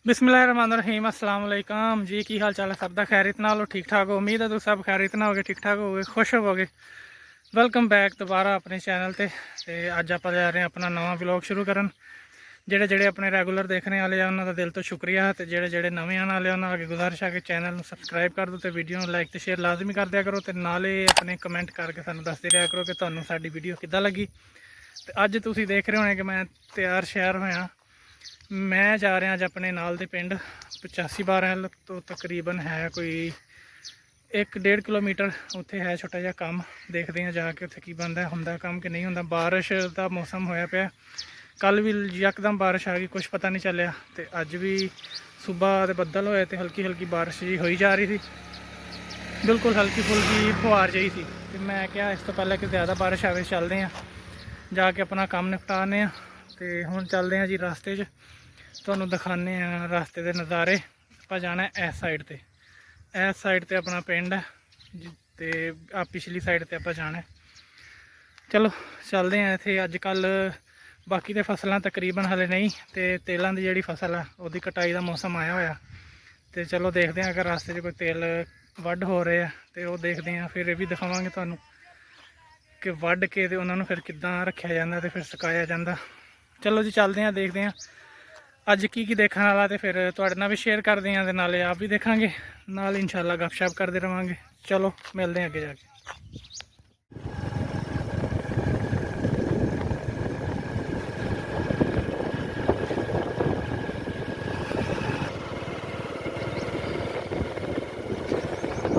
बिस्मिल्लाहिर्रहमानिर्रहीम अस्सलाम वालेकुम जी। की हाल चाल है सब दा? खैरियत नाल हो? ठीक ठाक हो? उम्मीद है तुम सब खैरियत नाल होगे, ठीक ठाक होगे, खुश होवोगे। वेलकम बैक दोबारा अपने चैनल ते अज आप जा रहे हैं अपना नवा व्लॉग शुरू करन। जेड़े जेड़े अपने रेगूलर देखने वाले उन्हों का दिल तो शुक्रिया है, तो जेड़े जेड़े नवे आने वाले उन्होंने अगे गुजारिश है कि चैनल में सबसक्राइब कर दो, तो वीडियो लाइक तो शेयर लाजमी कर दिया करो, तो नाले अपने कमेंट करके सानू दसते रहा करो कि तुहानू साडी वीडियो किद्दां लगी। तो अज तुसीं देख रहे होने कि मैं तैयार श्यार होया, मैं जा रहा अज अपने नाल दे पिंड 85 तो तकरीबन है कोई 1-1.5 किलोमीटर। उत्थे है छोटा जिहा काम, देखते हैं जाके उत्थे की बनता हुंदा काम कि नहीं हुंदा। बारिश का मौसम होया पिया, कल भी यकदम बारिश आ गई, कुछ पता नहीं चलिया। तो अज भी सुबह के बदल होए तो हल्की हल्की बारिश जी हो जा रही थी, बिल्कुल हल्की फुल्की फुहार जी थी। तो मैं क्या इस तो पहले कि ज़्यादा बारिश आवे, चलते हैं जाके अपना काम निपटाने। तो हुण चलते हैं जी रास्ते च, तुहानू दिखाने रास्ते के नज़ारे। आप जाना इस साइड ते, इस साइड ते अपना पिंड है, तो आ पिछली साइड ते आप जाना है। चलो चलते हैं। इत्थे अजकल बाकी तो फसलां तकरीबन हले नहीं, तो तेलों की जी फसल है वो कटाई का मौसम आया होया। तो चलो देखते हैं अगर रास्ते कोई तेल वढ़ हो रहे हैं तो वो देखते हैं, फिर ये भी दिखावांगे तुहानू कि वढ़ के तो उन्होंने फिर किद्दां रखा जाता, तो फिर सुकाया जाता। चलो जी चलते हैं, देखते हैं अज की देखने वाला, तो फिर तुहाडे नाल भी शेयर करते हैं, तो नाले आप भी देखांगे, नाल इंशाअल्लाह गपशप करते रहांगे। चलो मिलते हैं अगे जाके।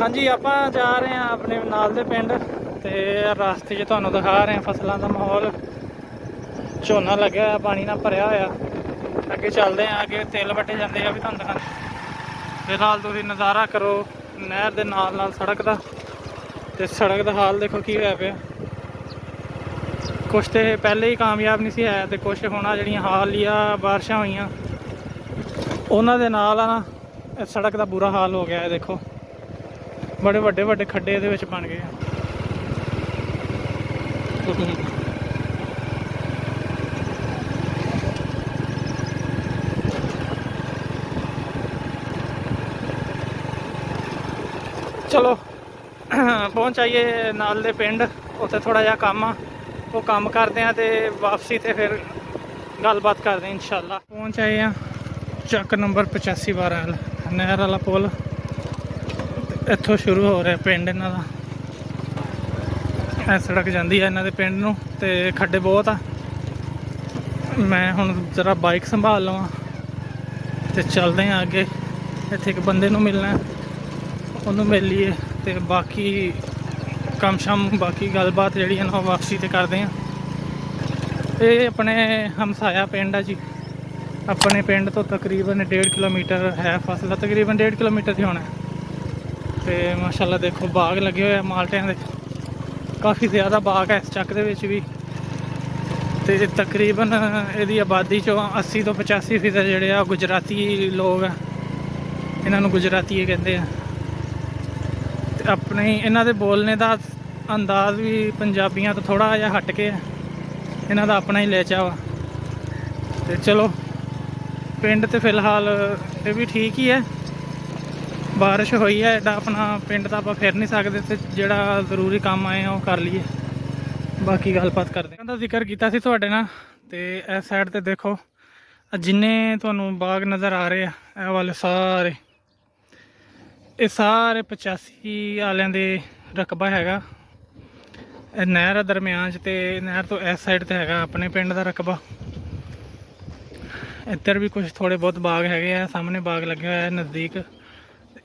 हाँ जी, आप जा रहे हैं अपने नाल दे पिंड, तो रास्ते च तुहानू दिखा रहे हैं फसलों का माहौल। झोना लग्या होया, पानी ना भरया होया। अगे चलते हैं, अगे तिल वटे जाते हैं भी तुहानू दिखाने। फिलहाल तुसीं नज़ारा करो नहर के नाल नाल सड़क का, तो सड़क का हाल देखो की होया पिया। कुछ तो पहले ही कामयाब नहीं सी है, तो कुछ हुण जिहड़ियां हालिया बारिशां होईयां उन्हां दे नाल ना सड़क का बुरा हाल हो गया है। देखो बड़े वड्डे वड्डे खड्डे इहदे विच बन गए हैं। चलो पहुँच आइए नाल दे पिंड, उत्थे थोड़ा जिहा काम आ, वो काम करते हैं, तो वापसी तो फिर गलबात करते हैं इंशाअल्लाह। पहुँच आए हैं चक नंबर 85-12 नहर वाला पुल, इत्थों शुरू हो रहा पिंड इन्हां दा। सड़क जाती है इन्हां दे पिंड नूं, ते खड्डे बहुत आ। मैं हुण जरा बाइक संभाल लवां, तो चलते हैं अगे। इत्थे एक बंदे नूं मिलना, उन्होंने मिल लीए, तो बाकी कम शम बाकी गलबात जी है ना वापसी तो करते हैं। ये अपने हमसाया पिंड है जी, अपने पिंड तो तकरीबन 1.5 किलोमीटर है फासला, तकरीबन 1.5 किलोमीटर ही होना है। तो माशाल्लाह देखो बाग लगे हुए माल्टियां दे, काफ़ी ज़्यादा बाग है इस चक दे विच भी। तो तकरीबन यदी आबादी चो 80 तो 85% जोड़े गुजराती लोग हैं, इन्हों गुजराती कहते हैं। अपने इन्हों के बोलने का अंदाज़ भी पंजाबियों तो थोड़ा जिहा हट के है, इन्हों का अपना ही लेचा वा। तो चलो पिंड तो फिलहाल ये भी ठीक ही है, बारिश हुई है एडा अपना पिंड तो आप फिर नहीं सकते, तो जोड़ा जरूरी काम आए हैं वो कर लीए, बाकी गलबात करते हैं। जिक्र किया थोड़े ना, तो इस साइड तो देखो जिन्ने तुहानू बाग नज़र आ रहे हैं, ये वाले सारे ये सारे 85 वालों के रकबा हैगा। नहर दरम्यान तो नहर तो इस साइड तो हैगा अपने पिंड का रकबा। इधर भी कुछ थोड़े बहुत बाग है, सामने बाग लगे हुआ है नज़दीक,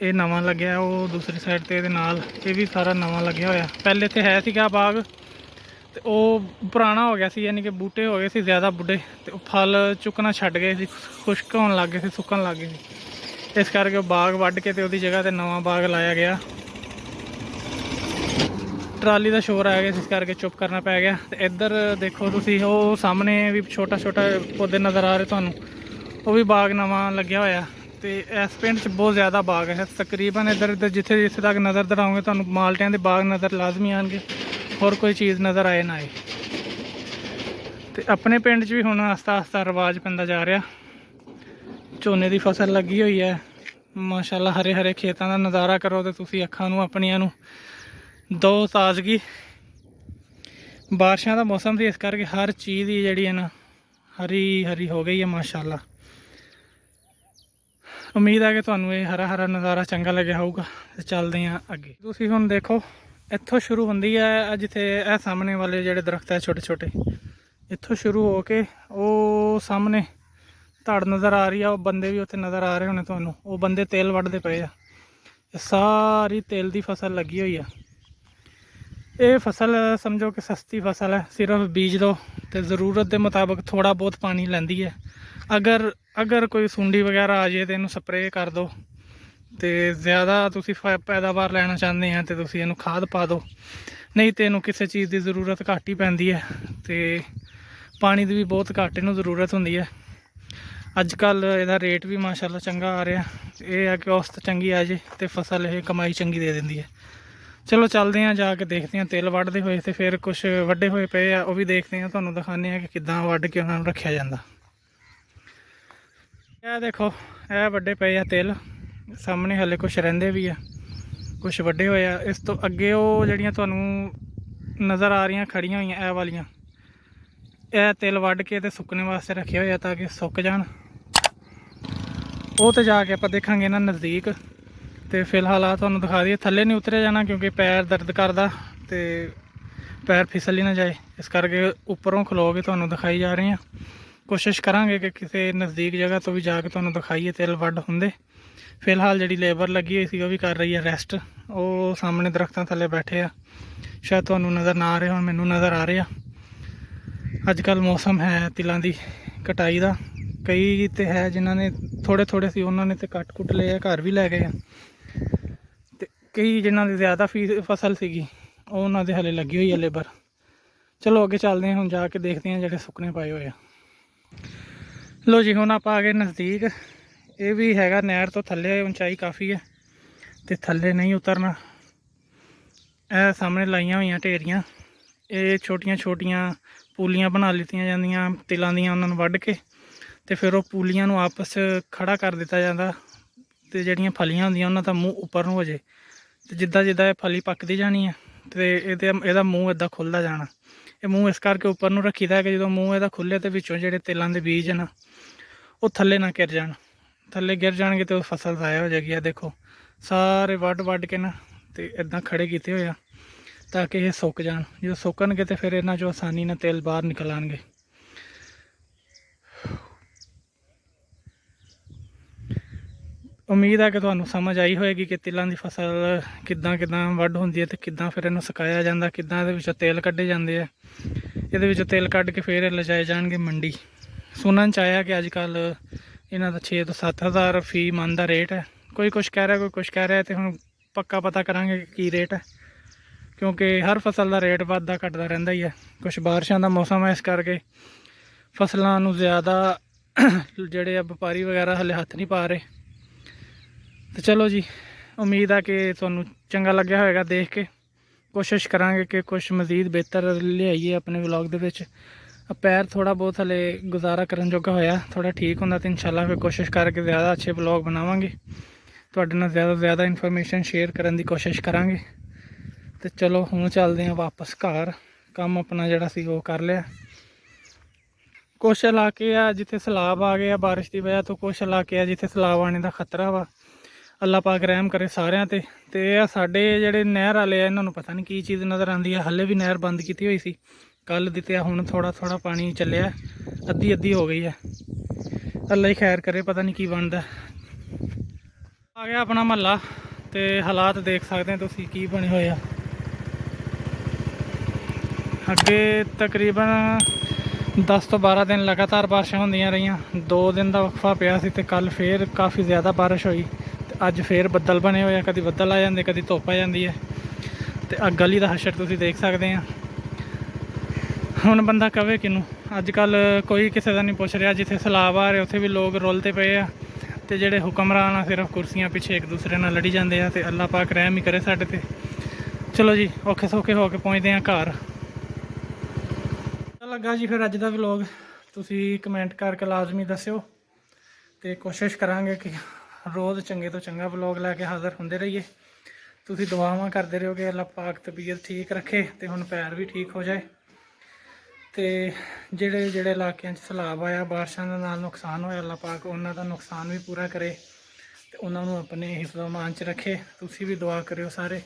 ये नवा लग्या वो दूसरी साइड तो ये नाल ये भी सारा नवा लग्या होया। पहले तो है सीगा बाग, तो वो पुराना हो गया सी, यानी कि बूटे हो गए सी ज़्यादा बुढ़े, तो फल चुकना छड्ड गए सी, खुश्क होने लग गए सी, सुकन लग गए सी। इस करके बाग वढ़ के तो उसकी जगह पर नवा बाग लाया गया। ट्राली का शोर आ गया जिस करके चुप करना पै गया। तो इधर देखो तुसी वो सामने भी छोटा छोटा पौधे नज़र आ रहे थानू, वो भी बाग नवा लग्या होया। तो इस पिंड च बहुत ज़्यादा बाग है तकरीबन। इधर इधर जिथे जिथे तक नज़र दराओगे तो माल्टियां के बाग नज़र लाजमी आएंगे, और कोई चीज़ नज़र आए ना आए। तो अपने पिंड च भी हुण आस्ता आस्ता रिवाज पैंदा जा रहा, ਝੋਨੇ ਦੀ ਫਸਲ ਲੱਗੀ ਹੋਈ ਹੈ ਮਾਸ਼ਾਅੱਲਾ। ਹਰੇ ਹਰੇ ਖੇਤਾਂ ਦਾ ਨਜ਼ਾਰਾ ਕਰੋ ਤੇ ਤੁਸੀਂ ਅੱਖਾਂ ਨੂੰ ਆਪਣੀਆਂ ਨੂੰ ਦੋ ਤਾਜ਼ਗੀ। ਬਾਰਿਸ਼ਾਂ ਦਾ ਮੌਸਮ ਸੀ, ਇਸ ਕਰਕੇ ਹਰ ਚੀਜ਼ ਦੀ ਜਿਹੜੀ ਹੈ ਨਾ ਹਰੀ ਹਰੀ ਹੋ ਗਈ ਹੈ ਮਾਸ਼ਾਅੱਲਾ। ਉਮੀਦ ਹੈ ਕਿ ਤੁਹਾਨੂੰ ਇਹ ਹਰਾ ਹਰਾ ਨਜ਼ਾਰਾ ਚੰਗਾ ਲੱਗਿਆ ਹੋਊਗਾ। ਤੇ ਚੱਲਦੇ ਹਾਂ ਅੱਗੇ। ਤੁਸੀਂ ਹੁਣ ਦੇਖੋ ਇੱਥੋਂ ਸ਼ੁਰੂ ਹੁੰਦੀ ਹੈ, ਜਿੱਥੇ ਇਹ ਸਾਹਮਣੇ ਵਾਲੇ ਜਿਹੜੇ ਦਰਖਤ ਹੈ ਛੋਟੇ ਛੋਟੇ, ਇੱਥੋਂ ਸ਼ੁਰੂ ਹੋ ਕੇ ਉਹ ਸਾਹਮਣੇ ਧੜ ਨਜ਼ਰ ਆ ਰਹੀ ਆ, ਉਹ ਬੰਦੇ ਵੀ ਉੱਥੇ ਨਜ਼ਰ ਆ ਰਹੇ ਹੋਣੇ ਤੁਹਾਨੂੰ। ਉਹ ਬੰਦੇ ਤੇਲ ਵੱਢਦੇ ਪਏ ਆ। ਇਹ ਸਾਰੀ ਤੇਲ ਦੀ ਫਸਲ ਲੱਗੀ ਹੋਈ ਆ। ਇਹ ਫਸਲ ਸਮਝੋ ਕਿ ਸਸਤੀ ਫਸਲ ਹੈ, ਸਿਰਫ ਬੀਜ ਦੋ ਤੇ ਜ਼ਰੂਰਤ ਦੇ ਮੁਤਾਬਕ ਥੋੜ੍ਹਾ ਬਹੁਤ ਪਾਣੀ ਲੈਂਦੀ ਹੈ। ਅਗਰ ਕੋਈ ਸੁੰਡੀ ਵਗੈਰਾ ਆ ਜਾਏ ਤਾਂ ਇਹਨੂੰ ਸਪਰੇਅ ਕਰ ਦਿਓ, ਤੇ ਜ਼ਿਆਦਾ ਤੁਸੀਂ ਪੈਦਾਵਾਰ ਲੈਣਾ ਚਾਹੁੰਦੇ ਆ ਤੇ ਤੁਸੀਂ ਇਹਨੂੰ ਖਾਦ ਪਾ ਦਿਓ। ਨਹੀਂ ਤੇ ਇਹਨੂੰ ਕਿਸੇ ਚੀਜ਼ ਦੀ ਜ਼ਰੂਰਤ ਘੱਟ ਹੀ ਪੈਂਦੀ ਹੈ, ਤੇ ਪਾਣੀ ਦੀ ਵੀ ਬਹੁਤ ਘੱਟ ਇਹਨੂੰ ਜ਼ਰੂਰਤ ਹੁੰਦੀ ਹੈ। ਅੱਜ ਕੱਲ੍ਹ ਇਹਦਾ ਰੇਟ ਵੀ ਮਾਸ਼ਾਅੱਲਾ ਚੰਗਾ ਆ ਰਿਹਾ। ਇਹ ਹੈ ਕਿ ਔਸਤ ਚੰਗੀ ਆ ਜੇ ਤੇ ਫਸਲ ਇਹ ਕਮਾਈ ਚੰਗੀ ਦੇ ਦਿੰਦੀ ਹੈ। ਚਲੋ ਚੱਲਦੇ ਹਾਂ, ਜਾ ਕੇ ਦੇਖਦੇ ਹਾਂ ਤੇਲ ਵੱਢਦੇ ਹੋਏ, ਤੇ ਫਿਰ ਕੁਛ ਵੱਡੇ ਹੋਏ ਪਏ ਆ ਉਹ ਵੀ ਦੇਖਦੇ ਹਾਂ, ਤੁਹਾਨੂੰ ਦਿਖਾਉਂਦੇ ਹਾਂ ਕਿ ਕਿੱਦਾਂ ਵੱਢ ਕੇ ਉਹਨਾਂ ਨੂੰ ਰੱਖਿਆ ਜਾਂਦਾ। ਇਹ ਦੇਖੋ ਇਹ ਵੱਡੇ ਪਏ ਆ ਤੇਲ ਸਾਹਮਣੇ, ਹਲੇ ਕੁਛ ਰਹਿੰਦੇ ਵੀ ਆ, ਕੁਛ ਵੱਡੇ ਹੋਏ ਆ। ਇਸ ਤੋਂ ਅੱਗੇ ਉਹ ਜਿਹੜੀਆਂ ਤੁਹਾਨੂੰ ਨਜ਼ਰ ਆ ਰਹੀਆਂ ਖੜੀਆਂ ਹੋਈਆਂ ਇਹ ਵਾਲੀਆਂ, ਇਹ ਤੇਲ ਵੱਢ ਕੇ ਤੇ ਸੁੱਕਣੇ ਵਾਸਤੇ ਰੱਖੇ ਹੋਏ ਆ ਤਾਂ ਕਿ ਸੁੱਕ ਜਾਣ। ਉਹ ਤੇ ਜਾ ਕੇ ਆਪਾਂ ਦੇਖਾਂਗੇ ਨਾ ਨਜ਼ਦੀਕ। ਤੇ ਫਿਲਹਾਲ ਆ ਤੁਹਾਨੂੰ ਦਿਖਾ ਦਈਏ, ਥੱਲੇ ਨਹੀਂ ਉਤਰਿਆ ਜਾਣਾ ਕਿਉਂਕਿ ਪੈਰ ਦਰਦ ਕਰਦਾ ਤੇ ਪੈਰ ਫਿਸਲ ਹੀ ਨਾ ਜਾਏ, ਇਸ ਕਰਕੇ ਉੱਪਰੋਂ ਖਲੋ ਕੇ ਤੁਹਾਨੂੰ ਦਿਖਾਈ ਜਾ ਰਹੇ ਆ। ਕੋਸ਼ਿਸ਼ ਕਰਾਂਗੇ ਕਿ ਕਿਸੇ ਨਜ਼ਦੀਕ ਜਗ੍ਹਾ ਤੋਂ ਵੀ ਜਾ ਕੇ ਤੁਹਾਨੂੰ ਦਿਖਾਈਏ ਤੇਲ ਵੱਢ ਹੁੰਦੇ। ਫਿਲਹਾਲ ਜਿਹੜੀ ਲੇਬਰ ਲੱਗੀ ਹੋਈ ਸੀ ਉਹ ਵੀ ਕਰ ਰਹੀ ਹੈ ਰੈਸਟ। ਉਹ ਸਾਹਮਣੇ ਦਰਖਤਾਂ ਥੱਲੇ ਬੈਠੇ ਆ, ਸ਼ਾਇਦ ਤੁਹਾਨੂੰ ਨਜ਼ਰ ਨਾ ਆ ਰਹੇ ਹੋਣ, ਮੈਨੂੰ ਨਜ਼ਰ ਆ ਰਹੇ ਆ। ਅੱਜ ਕੱਲ੍ਹ ਮੌਸਮ ਹੈ ਤਿਲਾਂ ਦੀ ਕਟਾਈ ਦਾ। ਕਈ ਤੇ ਹੈ ਜਿਨ੍ਹਾਂ ਨੇ ਥੋੜ੍ਹੇ ਥੋੜ੍ਹੇ ਸੀ ਉਹਨਾਂ ਨੇ ਤੇ ਕੱਟ ਕੁੱਟ ਲਏ ਆ, ਘਰ ਵੀ ਲੈ ਗਏ ਆ। ਤੇ ਕਈ ਜਿਨ੍ਹਾਂ ਦੀ ਜ਼ਿਆਦਾ ਫਸਲ ਸੀਗੀ ਉਹ ਉਹਨਾਂ ਦੇ ਹਲੇ ਲੱਗੀ ਹੋਈ ਹੈ ਲੇਬਰ। ਚਲੋ ਅੱਗੇ ਚੱਲਦੇ ਹਾਂ, ਹੁਣ ਜਾ ਕੇ ਦੇਖਦੇ ਹਾਂ ਜਿਹੜੇ ਸੁੱਕਣੇ ਪਾਏ ਹੋਏ ਆ। ਲੋ ਜੀ ਹੁਣ ਆਪਾਂ ਆ ਗਏ ਨਜ਼ਦੀਕ। ਇਹ ਵੀ ਹੈਗਾ ਨਹਿਰ ਤੋਂ ਥੱਲੇ, ਉਚਾਈ ਕਾਫੀ ਹੈ ਤੇ ਥੱਲੇ ਨਹੀਂ ਉਤਰਨਾ। ਇਹ ਸਾਹਮਣੇ ਲਾਈਆਂ ਹੋਈਆਂ ਢੇਰੀਆਂ, ਇਹ ਛੋਟੀਆਂ ਛੋਟੀਆਂ ਪੂਲੀਆਂ ਬਣਾ ਲਿੱਤੀਆਂ ਜਾਂਦੀਆਂ ਤਿਲਾਂ ਦੀਆਂ। ਉਹਨਾਂ ਨੂੰ ਵੱਢ ਕੇ ਤੇ ਫਿਰ ਉਹ ਪੂਲੀਆਂ ਨੂੰ ਆਪਸ 'ਚ ਖੜਾ ਕਰ ਦਿੱਤਾ ਜਾਂਦਾ, ਤੇ ਜਿਹੜੀਆਂ ਫਲੀਆਂ ਹੁੰਦੀਆਂ ਉਹਨਾਂ ਦਾ ਮੂੰਹ ਉੱਪਰ ਨੂੰ ਹੋ ਜੇ। ਤੇ ਜਿੱਦਾਂ ਜਿੱਦਾਂ ਇਹ ਫਲੀ ਪੱਕਦੀ ਜਾਣੀ ਹੈ ਤੇ ਇਹਦਾ ਮੂੰਹ ਇੱਦਾਂ ਖੁੱਲ੍ਹਦਾ ਜਾਣਾ। ਇਹ ਮੂੰਹ ਇਸ ਕਰਕੇ ਉੱਪਰ ਨੂੰ ਰੱਖੀਦਾ ਕਿ ਜਦੋਂ ਮੂੰਹ ਇਹਦਾ ਖੁੱਲ੍ਹੇ ਤੇ ਵਿੱਚੋਂ ਜਿਹੜੇ ਤਿਲਾਂ ਦੇ ਬੀਜ ਨਾ ਉਹ ਥੱਲੇ ਨਾ ਗਿਰ ਜਾਣ। ਥੱਲੇ ਗਿਰ ਜਾਣਗੇ ਤੇ ਉਹ ਫਸਲ ਜ਼ਾਇਆ ਹੋ ਜਾਏਗੀ। ਆ ਦੇਖੋ ਸਾਰੇ ਵੱਢ ਕੇ ਨਾ ਤੇ ਇੱਦਾਂ ਖੜੇ ਕੀਤੇ ਹੋਏ ਆ ਤਾਂ ਕਿ ਇਹ ਸੁੱਕ ਜਾਣ। ਜਦੋਂ ਸੁੱਕਣਗੇ ਤੇ ਫਿਰ ਇਹਨਾਂ 'ਚੋਂ ਆਸਾਨੀ ਨਾਲ ਤੇਲ ਬਾਹਰ ਨਿਕਲ ਆਉਣਗੇ। ਉਮੀਦ ਹੈ ਕਿ ਤੁਹਾਨੂੰ ਸਮਝ ਆਈ ਹੋਏਗੀ ਕਿ ਤਿਲਾਂ ਦੀ ਫਸਲ ਕਿੱਦਾਂ ਵੱਢ ਹੁੰਦੀ ਹੈ ਤੇ ਕਿੱਦਾਂ ਫਿਰ ਇਹਨੂੰ ਸੁਕਾਇਆ ਜਾਂਦਾ, ਕਿੱਦਾਂ ਇਹਦੇ ਵਿੱਚੋਂ ਤੇਲ ਕੱਢੇ ਜਾਂਦੇ ਆ। ਇਹਦੇ ਵਿੱਚੋਂ ਤੇਲ ਕੱਢ ਕੇ ਫਿਰ ਲਿਜਾਏ ਜਾਣਗੇ ਮੰਡੀ। ਸੁਣਨ 'ਚ ਆਇਆ ਕਿ ਅੱਜ ਕੱਲ੍ਹ ਇਹਨਾਂ ਦਾ 6 ਤੋਂ 7 ਹਜ਼ਾਰ ਫੀ ਮਨ ਦਾ ਰੇਟ ਹੈ। ਕੋਈ ਕੁਛ ਕਹਿ ਰਿਹਾ, ਕੋਈ ਕੁਛ ਕਹਿ ਰਿਹਾ, ਤੇ ਹੁਣ ਪੱਕਾ ਪਤਾ ਕਰਾਂਗੇ ਕੀ ਰੇਟ ਹੈ, ਕਿਉਂਕਿ ਹਰ ਫਸਲ ਦਾ ਰੇਟ ਵੱਧਦਾ ਘਟਦਾ ਰਹਿੰਦਾ ਹੀ ਹੈ। ਕੁਛ ਬਾਰਿਸ਼ਾਂ ਦਾ ਮੌਸਮ ਹੈ, ਇਸ ਕਰਕੇ ਫਸਲਾਂ ਨੂੰ ਜ਼ਿਆਦਾ ਜਿਹੜੇ ਆ ਵਪਾਰੀ ਵਗੈਰਾ ਹਲੇ ਹੱਥ ਨਹੀਂ ਪਾ ਰਹੇ। ਤੇ ਚਲੋ ਜੀ, ਉਮੀਦ ਆ ਕਿ ਤੁਹਾਨੂੰ ਚੰਗਾ ਲੱਗਿਆ ਹੋਵੇਗਾ ਦੇਖ ਕੇ। ਕੋਸ਼ਿਸ਼ ਕਰਾਂਗੇ ਕਿ ਕੁਛ ਮਜ਼ੀਦ ਬਿਹਤਰ ਲਿਆਈਏ ਆਪਣੇ ਵਲੌਗ ਦੇ ਵਿੱਚ। ਪੈਰ ਥੋੜ੍ਹਾ ਬਹੁਤ ਹਲੇ ਗੁਜ਼ਾਰਾ ਕਰਨ ਜੋਗਾ ਹੋਇਆ, ਥੋੜ੍ਹਾ ਠੀਕ ਹੁੰਦਾ ਤਾਂ ਇਨਸ਼ਾਅੱਲਾ ਫਿਰ ਕੋਸ਼ਿਸ਼ ਕਰਕੇ ਜ਼ਿਆਦਾ ਅੱਛੇ ਵਲੌਗ ਬਣਾਵਾਂਗੇ। ਤੁਹਾਡੇ ਨਾਲ ਜ਼ਿਆਦਾ ਤੋਂ ਜ਼ਿਆਦਾ ਇਨਫੋਰਮੇਸ਼ਨ ਸ਼ੇਅਰ ਕਰਨ ਦੀ ਕੋਸ਼ਿਸ਼ ਕਰਾਂਗੇ। ਤੇ ਚਲੋ ਹੁਣ ਚੱਲਦੇ ਹਾਂ ਵਾਪਸ ਘਰ। ਕੰਮ ਆਪਣਾ ਜਿਹੜਾ ਸੀ ਉਹ ਕਰ ਲਿਆ। ਕੁਛ ਇਲਾਕੇ ਆ ਜਿੱਥੇ ਸੈਲਾਬ ਆ ਗਏ ਆ ਬਾਰਿਸ਼ ਦੀ ਵਜ੍ਹਾ ਤੋਂ, ਕੁਛ ਇਲਾਕੇ ਆ ਜਿੱਥੇ ਸੈਲਾਬ ਆਉਣੇ ਦਾ ਖਤਰਾ ਵਾ। ਅੱਲਾ ਪਾਕ ਰਹਿਮ ਕਰੇ ਸਾਰਿਆਂ ਤੇ। ਤੇ ਆ ਸਾਡੇ ਜਿਹੜੇ ਨਹਿਰ ਵਾਲੇ ਆ ਇਹਨਾਂ ਨੂੰ ਪਤਾ ਨਹੀਂ ਕੀ ਚੀਜ਼ ਨਜ਼ਰ ਆਉਂਦੀ ਹੈ। ਹਾਲੇ ਵੀ ਨਹਿਰ ਬੰਦ ਕੀਤੀ ਹੋਈ ਸੀ ਕੱਲ੍ਹ ਦੀ, ਤੇ ਹੁਣ ਥੋੜ੍ਹਾ ਥੋੜ੍ਹਾ ਪਾਣੀ ਚੱਲਿਆ, ਅੱਧੀ ਹੋ ਗਈ ਹੈ। ਅੱਲਾ ਹੀ ਖੈਰ ਕਰੇ, ਪਤਾ ਨਹੀਂ ਕੀ ਬਣਦਾ। ਆ ਗਿਆ ਆਪਣਾ ਮਹੱਲਾ ਤੇ ਹਾਲਾਤ ਦੇਖ ਸਕਦੇ ਹੋ ਤੁਸੀਂ ਕੀ ਬਣੇ ਹੋਏ ਆ। ਅੱਗੇ ਤਕਰੀਬਨ 10 ਤੋਂ 12 ਦਿਨ ਲਗਾਤਾਰ ਬਾਰਿਸ਼ਾਂ ਹੁੰਦੀਆਂ ਰਹੀਆਂ। 2 ਦਿਨ ਦਾ ਵਕਫਾ ਪਿਆ ਸੀ ਤੇ ਕੱਲ੍ਹ ਫੇਰ ਕਾਫੀ ਜ਼ਿਆਦਾ ਬਾਰਿਸ਼ ਹੋਈ। ਤੇ ਅੱਜ ਫੇਰ ਬੱਦਲ ਬਣੇ ਹੋਏ ਆ, ਕਦੀ ਬੱਦਲ ਆ ਜਾਂਦੇ, ਕਦੀ ਧੁੱਪ ਆ ਜਾਂਦੀ ਹੈ। ਤੇ ਆ ਗਲੀ ਦਾ ਹਸ਼ਰ ਤੁਸੀਂ ਦੇਖ ਸਕਦੇ ਆ। ਹੁਣ ਬੰਦਾ ਕਵੇ ਕਿਹਨੂੰ, ਅੱਜ ਕੱਲ੍ਹ ਕੋਈ ਕਿਸੇ ਦਾ ਨਹੀਂ ਪੁੱਛ ਰਿਹਾ। ਜਿੱਥੇ ਸੈਲਾਬ ਆ ਰਹੇ ਉੱਥੇ ਵੀ ਲੋਕ ਰੁਲਦੇ ਪਏ ਆ, ਤੇ ਜਿਹੜੇ ਹੁਕਮਰਾਨ ਆ ਸਿਰਫ ਕੁਰਸੀਆਂ ਪਿੱਛੇ ਇੱਕ ਦੂਸਰੇ ਨਾਲ ਲੜੀ ਜਾਂਦੇ ਆ। ਤੇ ਅੱਲਾ ਪਾਕ ਰਹਿਮ ਹੀ ਕਰੇ ਸਾਡੇ ਤੇ। ਚਲੋ ਜੀ, ਔਖੇ ਸੌਖੇ ਹੋ ਕੇ ਪਹੁੰਚਦੇ ਆ ਘਰ। ਲੱਗਾ ਜੀ ਫਿਰ ਅੱਜ ਦਾ ਵਲੌਗ, ਤੁਸੀਂ ਕਮੈਂਟ ਕਰਕੇ ਲਾਜ਼ਮੀ ਦੱਸਿਓ ਤੇ ਕੋਸ਼ਿਸ਼ ਕਰਾਂਗੇ ਕਿ ਰੋਜ਼ ਚੰਗੇ ਤੋਂ ਚੰਗਾ ਵਲੌਗ ਲੈ ਕੇ ਹਾਜ਼ਰ ਹੁੰਦੇ ਰਹੀਏ। ਤੁਸੀਂ ਦੁਆਵਾਂ ਕਰਦੇ ਰਹੋ ਕਿ ਅੱਲਾਹ ਪਾਕ ਤਬੀਅਤ ਠੀਕ ਰੱਖੇ ਤੇ ਹੁਣ ਪੈਰ ਵੀ ਠੀਕ ਹੋ ਜਾਏ। ਤੇ ਜਿਹੜੇ ਇਲਾਕਿਆਂ 'ਚ ਸੈਲਾਬ ਆਇਆ, ਬਾਰਿਸ਼ਾਂ ਦੇ ਨਾਲ ਨੁਕਸਾਨ ਹੋਇਆ, ਅੱਲਾਹ ਪਾਕ ਉਹਨਾਂ ਦਾ ਨੁਕਸਾਨ ਵੀ ਪੂਰਾ ਕਰੇ ਤੇ ਉਹਨਾਂ ਨੂੰ ਆਪਣੇ ਹਿਫਜ਼-ਓ-ਅਮਾਨ 'ਚ ਰੱਖੇ। ਤੁਸੀਂ ਵੀ ਦੁਆ ਕਰਿਓ ਸਾਰੇ।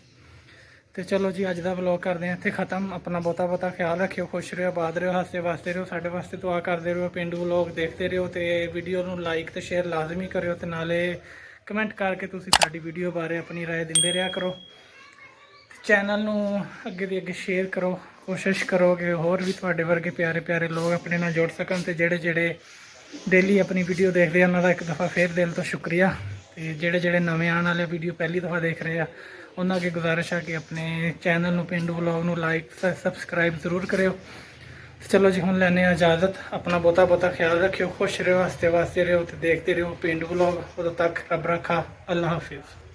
ਤੇ ਚਲੋ ਜੀ, ਅੱਜ ਦਾ ਵਲੌਗ ਕਰਦੇ ਹਾਂ ਇੱਥੇ ख़त्म। ਆਪਣਾ ਬਹੁਤਾ ਖਿਆਲ ਰੱਖਿਓ, ਖੁਸ਼ ਰਹੋ, ਆਬਾਦ ਰਹੋ, ਹੱਸਦੇ ਵਾਸਤੇ ਰਹੋ, ਸਾਡੇ ਵਾਸਤੇ ਦੁਆ ਕਰਦੇ ਰਹੋ। ਪੇਂਡੂ ਵਲੌਗ ਦੇਖਦੇ ਰਹੋ ਤੇ ਵੀਡੀਓ ਨੂੰ ਲਾਈਕ ਤੇ ਸ਼ੇਅਰ ਲਾਜ਼ਮੀ ਕਰਿਓ ਤੇ ਨਾਲੇ ਕਮੈਂਟ ਕਰਕੇ ਤੁਸੀਂ ਸਾਡੀ ਵੀਡੀਓ ਬਾਰੇ ਆਪਣੀ ਰਾਏ ਦਿੰਦੇ ਰਿਹਾ ਕਰੋ। ਚੈਨਲ ਨੂੰ ਅੱਗੇ ਦੀ ਅੱਗੇ ਸ਼ੇਅਰ ਕਰੋ। ਕੋਸ਼ਿਸ਼ ਕਰੋ ਕਿ ਹੋਰ ਵੀ ਤੁਹਾਡੇ ਵਰਗੇ ਪਿਆਰੇ ਲੋਕ ਆਪਣੇ ਨਾਲ ਜੁੜ ਸਕਣ ਤੇ ਜਿਹੜੇ ਡੇਲੀ ਆਪਣੀ ਵੀਡੀਓ ਦੇਖਦੇ ਆ ਉਹਨਾਂ ਦਾ ਇੱਕ ਦਫਾ ਫੇਰ ਦਿਲ ਤੋਂ ਸ਼ੁਕਰੀਆ। ਤੇ ਜਿਹੜੇ ਨਵੇਂ ਆਉਣ ਵਾਲੇ ਵੀਡੀਓ ਪਹਿਲੀ ਦਫਾ ਦੇਖ ਰਹੇ ਆ ਉਹਨਾਂ ਅੱਗੇ ਗੁਜ਼ਾਰਿਸ਼ ਆ ਕਿ ਆਪਣੇ ਚੈਨਲ ਨੂੰ ਪੇਂਡੂ ਵਲੌਗ ਨੂੰ ਲਾਈਕ ਸਬਸਕ੍ਰਾਈਬ ਜ਼ਰੂਰ ਕਰਿਓ। ਚਲੋ ਜੀ, ਹੁਣ ਲੈਂਦੇ ਹਾਂ ਇਜਾਜ਼ਤ। ਆਪਣਾ ਬਹੁਤਾ ਖਿਆਲ ਰੱਖਿਓ, ਖੁਸ਼ ਰਹੋ, ਹੱਸਦੇ ਵਾਸਤੇ ਰਹੋ ਤੇ ਦੇਖਦੇ ਰਹੋ ਪੇਂਡੂ ਵਲੌਗ। ਉਦੋਂ ਤੱਕ ਰੱਬ ਰੱਖਾ। ਅੱਲਾ ਹਾਫਿਜ਼।